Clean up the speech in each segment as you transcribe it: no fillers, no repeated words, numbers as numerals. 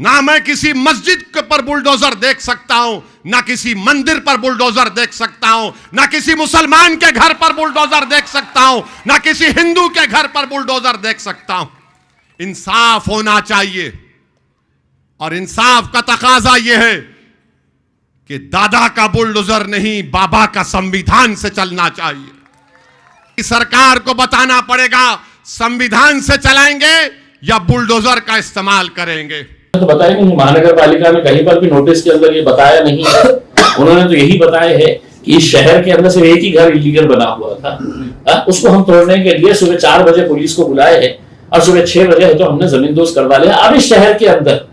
ना मैं किसी मस्जिद के पर बुलडोजर देख सकता हूं, ना किसी मंदिर पर बुलडोजर देख सकता हूं, ना किसी मुसलमान के घर पर बुलडोजर देख सकता हूं, ना किसी हिंदू के घर पर बुलडोजर देख सकता हूं। इंसाफ होना चाहिए और इंसाफ का तकाजा यह है कि दादा का बुलडोजर नहीं, बाबा का संविधान से चलना चाहिए। सरकार को बताना पड़ेगा संविधान से चलाएंगे या बुलडोजर का इस्तेमाल करेंगे। तो बताया नहीं, महानगर पालिका में कहीं पर भी नोटिस के अंदर ये बताया नहीं है। उन्होंने तो यही बताया है कि इस शहर के अंदर सिर्फ एक ही घर इलीगल बना हुआ था, उसको हम तोड़ने के लिए सुबह 4 बजे पुलिस को बुलाए हैं और सुबह 6 बजे है तो हमने जमींदोज करवा लिया। अब इस शहर के अंदर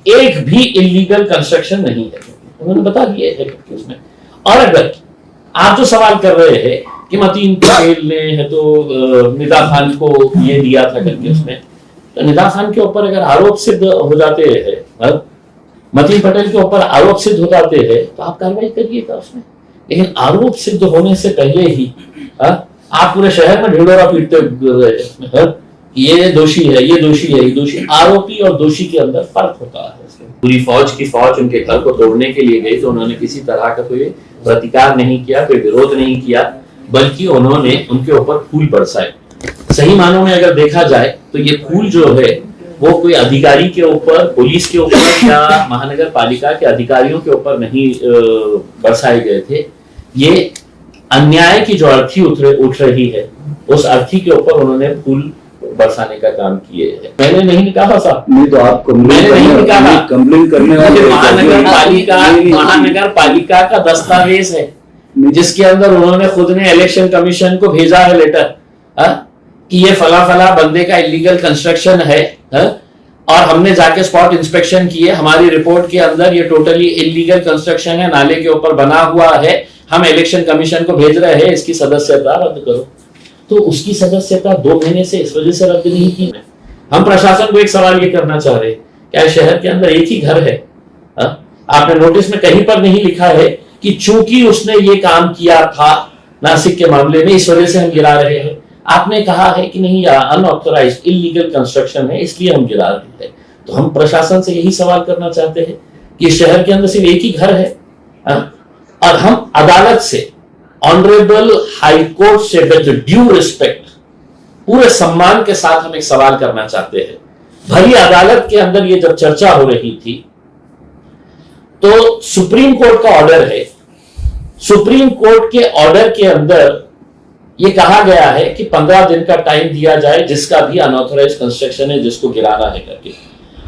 एक भी इलीगल कंस्ट्रक्शन नहीं है, उन्होंने बता दिया है उसमें। और अगर आप जो सवाल कर रहे हैं कि मतीन पटेल ने है तो निदा खान को ये दिया था करके, उसमें तो निदा खान के ऊपर अगर आरोप सिद्ध हो जाते हैं, मतीन पटेल के ऊपर आरोप सिद्ध हो जाते हैं तो आप कार्रवाई करिएगा उसमें। लेकिन आरोप सिद्ध होने से पहले ही आप पूरे शहर में ढिंडोरा पीटते रहे, ये दोषी है, ये दोषी है, ये दोषी। आरोपी और दोषी के अंदर फर्क होता है। पूरी फौज की फौज उनके घर को तोड़ने के लिए गई तो उन्होंने किसी तरह का कोई प्रतिकार नहीं किया, कोई विरोध नहीं किया, बल्कि उन्होंने उनके ऊपर फूल बरसाए। सही मानों में अगर देखा जाए तो ये फूल जो है वो कोई अधिकारी के ऊपर, पुलिस के ऊपर या महानगर पालिका के अधिकारियों के ऊपर नहीं बरसाए गए थे। ये अन्याय की जो अर्थी उठ रही है उस अर्थी के ऊपर उन्होंने फूल बरसाने का काम किए हैं। मैंने नहीं निकाला साहब, नहीं तो आप कंप्लेन करने वाले महानगर पालिका का दस्तावेज है जिसके अंदर उन्होंने खुद ने इलेक्शन कमीशन को भेजा है लेटर कि ये फला फला बंदे का इलीगल कंस्ट्रक्शन है, और हमने जाके स्पॉट इंस्पेक्शन किए, हमारी रिपोर्ट के अंदर ये टोटली इलीगल कंस्ट्रक्शन है, नाले के ऊपर बना हुआ है, हम इलेक्शन कमीशन को भेज रहे हैं, इसकी सदस्यता रद्द करो। तो उसकी सदस्यता 2 महीने से इस वजह से रद्द नहीं की। हम प्रशासन को एक सवाल ये करना चाह रहे, क्या शहर के अंदर एक ही घर है? आपने नोटिस में कहीं पर नहीं लिखा है कि चूंकि उसने ये काम किया था नासिक के मामले में इस वजह से हम गिरा रहे हैं। आपने कहा है कि नहीं, अनऑथराइज्ड इलीगल कंस्ट्रक्शन है इसलिए हम गिरा रहे हैं। तो हम प्रशासन से यही सवाल करना चाहते हैं कि शहर के अंदर सिर्फ एक ही घर है, और हम अदालत से, ऑनरेबल हाई कोर्ट से विद ड्यू रिस्पेक्ट, पूरे सम्मान के साथ हम एक सवाल करना चाहते हैं। भरी अदालत के अंदर ये जब चर्चा हो रही थी तो सुप्रीम कोर्ट का ऑर्डर है, सुप्रीम कोर्ट के ऑर्डर के अंदर ये कहा गया है कि 15 दिन का टाइम दिया जाए जिसका भी अनऑथराइज्ड कंस्ट्रक्शन है जिसको गिराना है करके।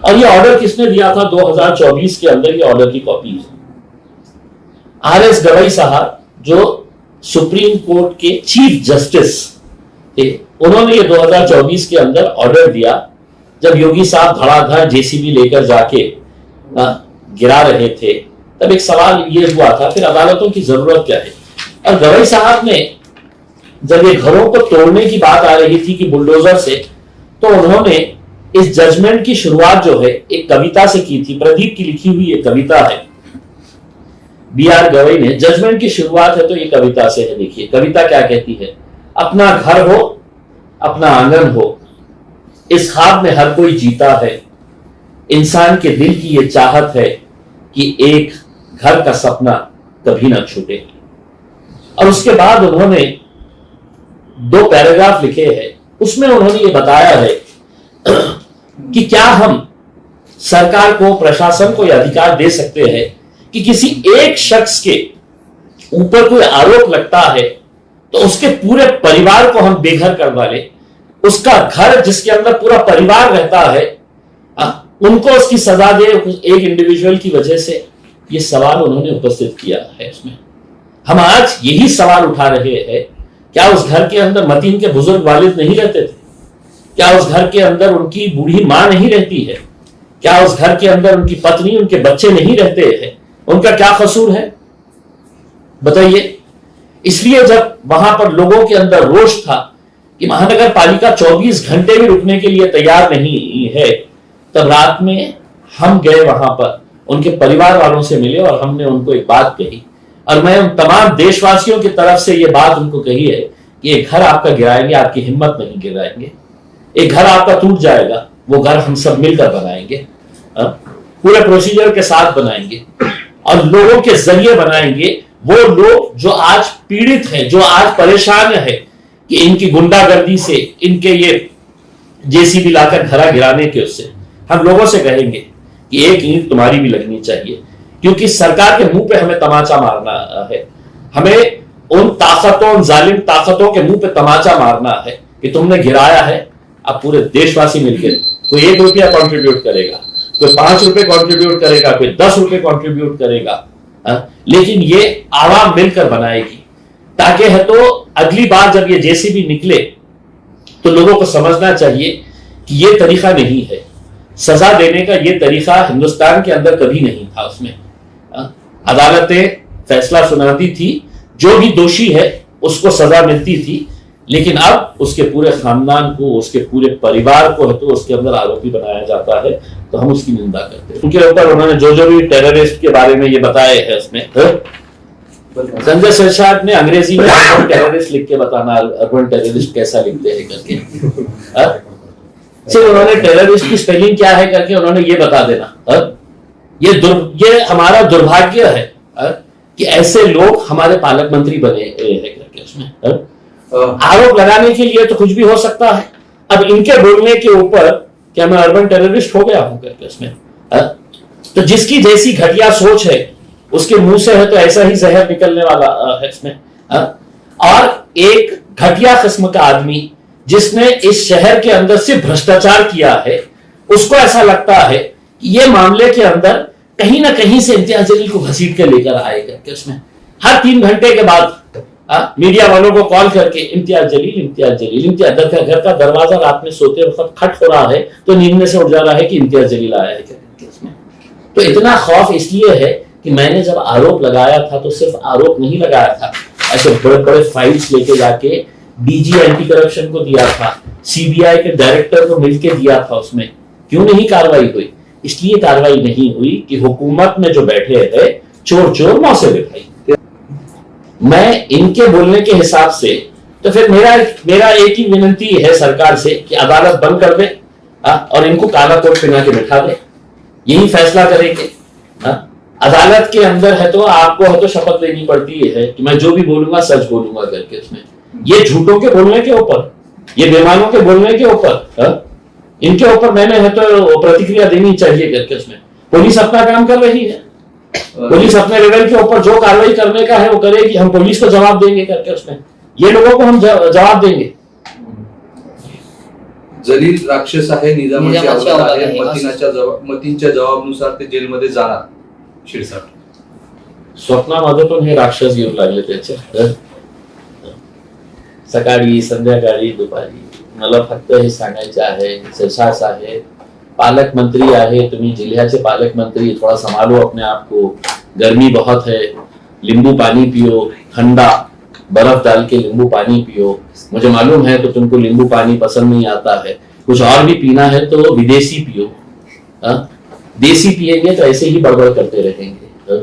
और ये ऑर्डर किसने दिया था? 2024 के अंदर ये ऑर्डर की कॉपी है। RS गवई साहब जो सुप्रीम कोर्ट के चीफ जस्टिस थे, उन्होंने ये 2024 के अंदर ऑर्डर दिया जब योगी साहब धड़ाधड़ JCB लेकर जाके गिरा रहे थे। तब एक सवाल ये हुआ था फिर अदालतों की जरूरत क्या है। और गवई साहब ने जब ये घरों को तोड़ने की बात आ रही थी कि बुलडोजर से, तो उन्होंने इस जजमेंट की शुरुआत जो है एक कविता से की थी। प्रदीप की लिखी हुई एक कविता है, BR गवई ने जजमेंट की शुरुआत है तो ये कविता से है। देखिए कविता क्या कहती है। अपना घर हो, अपना आंगन हो, इस ख्वाब में हर कोई जीता है, इंसान के दिल की ये चाहत है कि एक घर का सपना कभी ना छूटे। और उसके बाद उन्होंने 2 पैराग्राफ लिखे हैं, उसमें उन्होंने ये बताया है कि क्या हम सरकार को, प्रशासन को यह अधिकार दे सकते हैं कि किसी एक शख्स के ऊपर कोई आरोप लगता है तो उसके पूरे परिवार को हम बेघर करवा ले, उसका घर जिसके अंदर पूरा परिवार रहता है उनको उसकी सजा दे एक इंडिविजुअल की वजह से। ये सवाल उन्होंने उपस्थित किया है इसमें। हम आज यही सवाल उठा रहे हैं, क्या उस घर के अंदर मतीन के बुजुर्ग वालिद नहीं रहते थे? क्या उस घर के अंदर उनकी बूढ़ी मां नहीं रहती है? क्या उस घर के अंदर उनकी पत्नी, उनके बच्चे नहीं रहते हैं? उनका क्या कसूर है बताइए। इसलिए जब वहां पर लोगों के अंदर रोष था कि महानगर पालिका 24 घंटे भी रुकने के लिए तैयार नहीं है, तब रात में हम गए वहां पर, उनके परिवार वालों से मिले और हमने उनको एक बात कही। और मैं उन तमाम देशवासियों की तरफ से ये बात उनको कही है कि एक घर आपका गिराएंगे, आपकी हिम्मत नहीं गिराएंगे। एक घर आपका टूट जाएगा, वो घर हम सब मिलकर बनाएंगे। पूरे प्रोसीजर के साथ बनाएंगे और लोगों के जरिए बनाएंगे। वो लोग जो आज पीड़ित हैं, जो आज परेशान है कि इनकी गुंडागर्दी से, इनके ये जेसीबी लाकर घरा गिराने के, उससे हम लोगों से कहेंगे कि एक ईंट तुम्हारी भी लगनी चाहिए, क्योंकि सरकार के मुंह पे हमें तमाचा मारना है। हमें उन ताकतों, उन जालिम ताकतों के मुंह पे तमाचा मारना है कि तुमने गिराया है। अब पूरे देशवासी मिलकर, कोई 1 रुपया कंट्रीब्यूट करेगा, कोई 5 रुपए कंट्रीब्यूट करेगा, कोई 10 रुपए कंट्रीब्यूट करेगा, लेकिन ये आवाम मिलकर बनाएगी, ताकि है तो अगली बार जब ये जेसीबी निकले तो लोगों को समझना चाहिए कि ये तरीका नहीं है। सजा देने का ये तरीका हिंदुस्तान के अंदर कभी नहीं था। उसमें अदालतें फैसला सुनाती थी, जो भी दोषी है उसको सजा मिलती थी, लेकिन अब उसके पूरे खानदान को, उसके पूरे परिवार को है तो उसके अंदर आरोपी बनाया जाता है। तो हम उसकी निंदा करते हैं। उनके ऊपर उन्होंने जो भी टेररिस्ट के बारे में ये बताए हैं, उसमें संजय सिरसाट ने अंग्रेजी में अर्बन टेररिस्ट लिख के बताना, अर्बन टेररिस्ट कैसा लिखते हैं करके, सिर्फ उन्होंने टेररिस्ट की स्पेलिंग क्या है करके उन्होंने ये बता देना। ये हमारा दुर्भाग्य है कि ऐसे लोग हमारे पालक मंत्री बने हैं करके। उसमें आरोप लगाने के लिए तो कुछ भी हो सकता है। अब इनके बोलने के ऊपर क्या मैं अर्बन टेररिस्ट हो गया हूं करके उसमें, तो जिसकी जैसी घटिया सोच है उसके मुंह से है तो ऐसा ही जहर निकलने वाला है इसमें। और एक घटिया किस्म का आदमी जिसने इस शहर के अंदर से भ्रष्टाचार किया है, उसको ऐसा लगता है कि ये मामले के अंदर कहीं ना कहीं से इम्तियाज जलील को घसीट के लेकर आए करके उसमें हर 3 घंटे के बाद मीडिया वालों को कॉल करके इम्तियाज जलील, इम्तियाज जलील, इम्तियाज घर का दरवाजा रात में सोते वक्त खट हो रहा है तो नींद में से उठ जा रहा है कि इम्तियाज जलील आया है करके उसमें। तो इतना खौफ इसलिए है कि मैंने जब आरोप लगाया था तो सिर्फ आरोप नहीं लगाया था, ऐसे बड़े बड़े फाइल्स लेके जाके डीजी एंटी करप्शन को दिया था, सीबीआई के डायरेक्टर को मिलकर दिया था। उसमें क्यों नहीं कार्रवाई हुई? इसलिए कार्रवाई नहीं हुई कि हुकूमत में जो बैठे हैं चोर चोर मौसे भाई। मैं इनके बोलने के हिसाब से तो फिर मेरा एक ही विनती है सरकार से कि अदालत बंद कर दे और इनको काला कोट पहना के बिठा दे, यही फैसला करेंगे। अदालत के अंदर है तो आपको है तो शपथ लेनी पड़ती है कि मैं जो भी बोलूंगा सच बोलूंगा करके। उसमें ये झूठों के बोलने के ऊपर, ये बेईमानों के बोलने के ऊपर, इनके ऊपर मैंने है तो प्रतिक्रिया देनी चाहिए करके। उसमें पुलिस अपना काम कर रही है, पुलिस अपने लेवल के ऊपर जो कार्रवाई करने का है वो करेगी, हम पुलिस को जवाब देंगे करके। उसमें ये लोगों को हम जवाब देंगे। जलील राक्षस आहे, निजामाची अवतार आहे, मतींच्या जबाबनुसार ते जेलमध्ये जाणार शिरसाट। स्वप्नामधून हे राक्षस येऊ लागले त्याचे सकाळी, संध्याकाळी, दुपारी। मला फक्त हे सांगायचे आहे, सिरसाट साहेब पालक मंत्री आहे, तुम्ही जिल्ह्याचे पालक मंत्री, थोड़ा संभालो अपने आप को। गर्मी बहुत है, नींबू पानी पियो, ठंडा बर्फ डाल के नींबू पानी पियो। मुझे मालूम है तो तुमको नींबू पानी पसंद नहीं आता है, कुछ और भी पीना है तो विदेशी पियो। देसी पिएंगे तो ऐसे ही बड़बड़ करते रहेंगे।